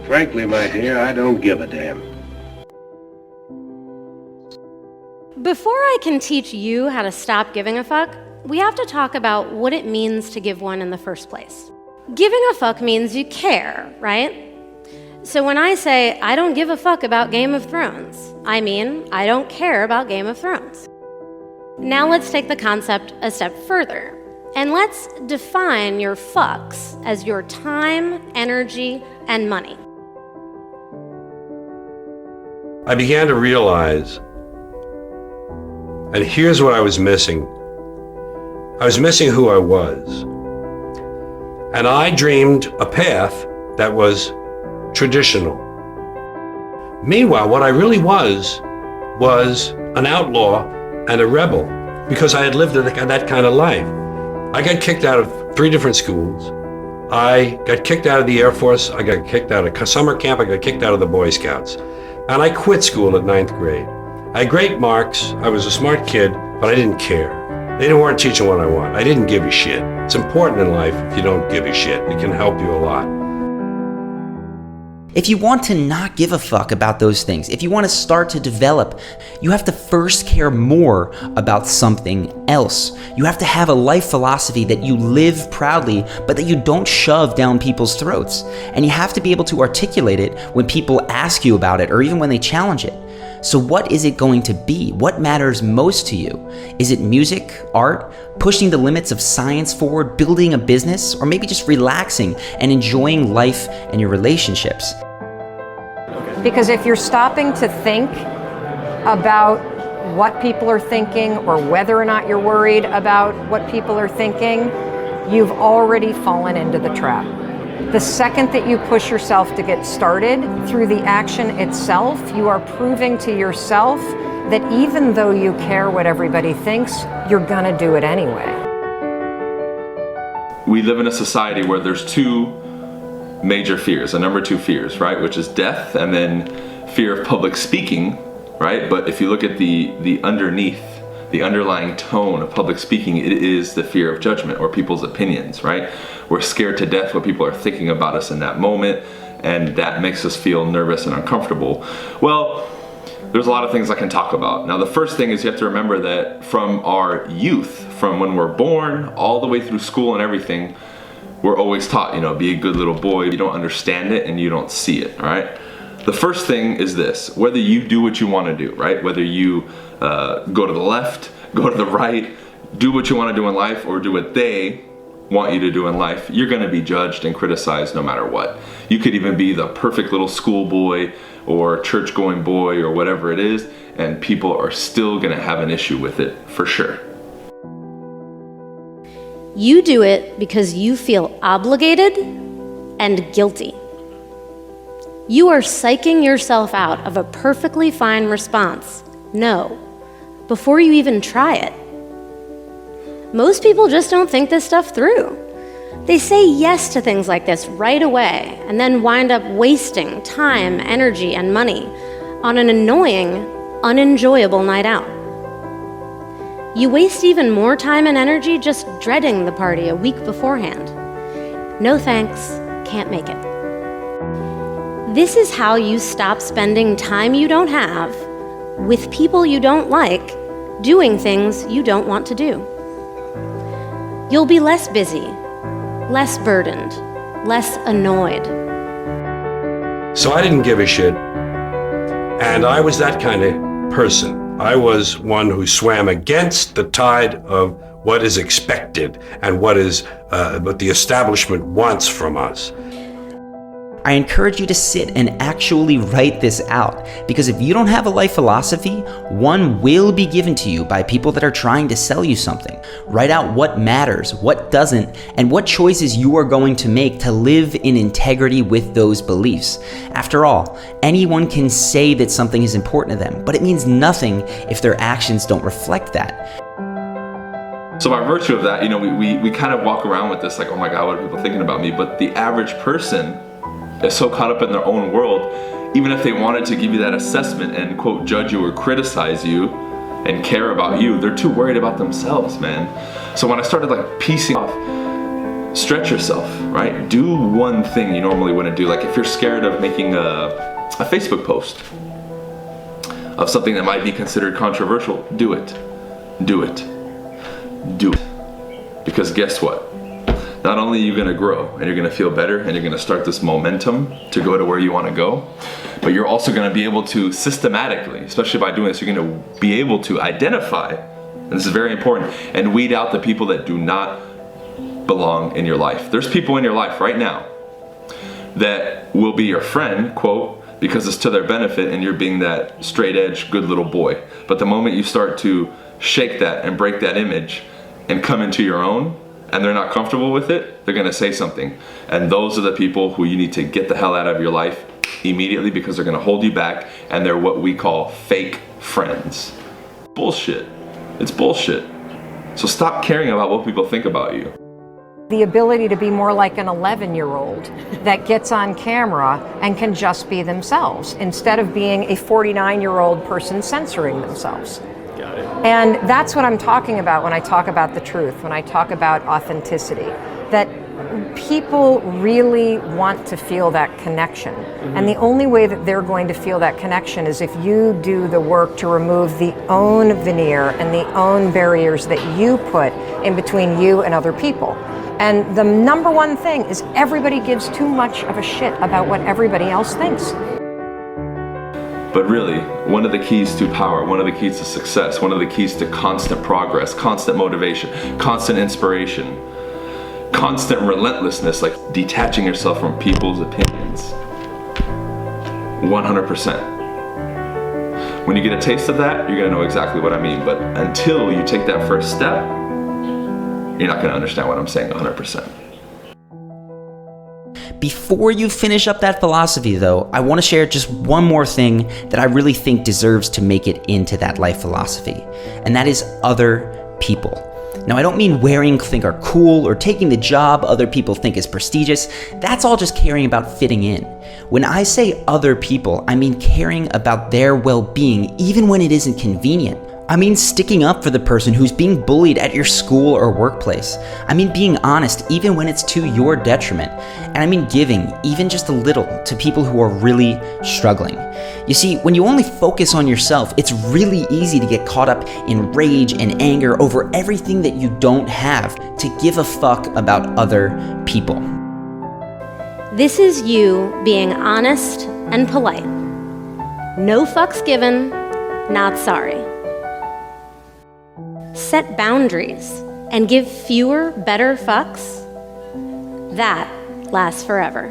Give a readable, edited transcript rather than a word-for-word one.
Frankly, my dear, I don't give a damn. Before I can teach you how to stop giving a fuck, we have to talk about what it means to give one in the first place. Giving a fuck means you care, right? So when I say, I don't give a fuck about Game of Thrones, I mean, I don't care about Game of Thrones. Now let's take the concept a step further, and let's define your fucks as your time, energy, and money. I began to realize, and here's what I was missing. I was missing who I was. And I dreamed a path that was traditional. Meanwhile, what I really was an outlaw and a rebel, because I had lived that kind of life. I got kicked out of 3 different schools. I got kicked out of the Air Force. I got kicked out of summer camp. I got kicked out of the Boy Scouts. And I quit school at 9th grade. I had great marks. I was a smart kid, but I didn't care. They weren't teaching what I want. I didn't give a shit. It's important in life if you don't give a shit. It can help you a lot. If you want to not give a fuck about those things, if you want to start to develop, you have to first care more about something else. You have to have a life philosophy that you live proudly, but that you don't shove down people's throats. And you have to be able to articulate it when people ask you about it or even when they challenge it. So what is it going to be? What matters most to you? Is it music, art, pushing the limits of science forward, building a business, or maybe just relaxing and enjoying life and your relationships? Because if you're stopping to think about what people are thinking or whether or not you're worried about what people are thinking, you've already fallen into the trap. The second that you push yourself to get started through the action itself, you are proving to yourself that even though you care what everybody thinks, you're gonna do it anyway. We live in a society where there's 2 major fears, the number 2 fears, right? Which is death and then fear of public speaking, right? But if you look at the underneath, the underlying tone of public speaking, it is the fear of judgment or people's opinions, right? We're scared to death what people are thinking about us in that moment, and that makes us feel nervous and uncomfortable. Well, there's a lot of things I can talk about. Now, the first thing is you have to remember that from our youth, from when we're born all the way through school and everything, we're always taught, be a good little boy. You don't understand it and you don't see it, all right? The first thing is this: whether you do what you want to do, right? Whether you go to the left, go to the right, do what you want to do in life, or do what they want you to do in life, you're going to be judged and criticized no matter what. You could even be the perfect little schoolboy or church-going boy or whatever it is, and people are still going to have an issue with it for sure. You do it because you feel obligated and guilty. You are psyching yourself out of a perfectly fine response, no, before you even try it. Most people just don't think this stuff through. They say yes to things like this right away and then wind up wasting time, energy, and money on an annoying, unenjoyable night out. You waste even more time and energy just dreading the party a week beforehand. No thanks, can't make it. This is how you stop spending time you don't have with people you don't like, doing things you don't want to do. You'll be less busy, less burdened, less annoyed. So I didn't give a shit. And I was that kind of person. I was one who swam against the tide of what is expected and what the establishment wants from us. I encourage you to sit and actually write this out, because if you don't have a life philosophy, one will be given to you by people that are trying to sell you something. Write out what matters, what doesn't, and what choices you are going to make to live in integrity with those beliefs. After all, anyone can say that something is important to them, but it means nothing if their actions don't reflect that. So by virtue of that, we kind of walk around with this like, oh my God, what are people thinking about me? But the average person is so caught up in their own world, even if they wanted to give you that assessment and quote judge you or criticize you and care about you, they're too worried about themselves, man. So when I started like piecing off Stretch yourself, right? Do one thing you normally wouldn't do. Like if you're scared of making a Facebook post of something that might be considered controversial, do it. Do it. Do it. Because guess what? Not only are you going to grow and you're going to feel better and you're going to start this momentum to go to where you want to go, but you're also going to be able to systematically, especially by doing this, you're going to be able to identify, and this is very important, and weed out the people that do not belong in your life. There's people in your life right now that will be your friend, quote, because it's to their benefit and you're being that straight edge, good little boy. But the moment you start to shake that and break that image and come into your own, and they're not comfortable with it, they're gonna say something. And those are the people who you need to get the hell out of your life immediately, because they're gonna hold you back, and they're what we call fake friends. Bullshit. It's bullshit. So stop caring about what people think about you. The ability to be more like an 11-year-old that gets on camera and can just be themselves, instead of being a 49-year-old person censoring themselves. Got it. And that's what I'm talking about when I talk about the truth, when I talk about authenticity, that people really want to feel that connection. And the only way that they're going to feel that connection is if you do the work to remove the own veneer and the own barriers that you put in between you and other people. And the number one thing is everybody gives too much of a shit about what everybody else thinks. But really, one of the keys to power, one of the keys to success, one of the keys to constant progress, constant motivation, constant inspiration, constant relentlessness, like detaching yourself from people's opinions. 100%. When you get a taste of that, you're gonna know exactly what I mean. But until you take that first step, you're not gonna understand what I'm saying 100%. Before you finish up that philosophy though, I want to share just one more thing that I really think deserves to make it into that life philosophy, and that is other people. Now, I don't mean wearing think are cool or taking the job other people think is prestigious. That's all just caring about fitting in. When I say other people, I mean caring about their well-being even when it isn't convenient. I mean sticking up for the person who's being bullied at your school or workplace. I mean being honest even when it's to your detriment. And I mean giving even just a little to people who are really struggling. You see, when you only focus on yourself, it's really easy to get caught up in rage and anger over everything that you don't have to give a fuck about other people. This is you being honest and polite. No fucks given, not sorry. Set boundaries and give fewer, better fucks. That lasts forever.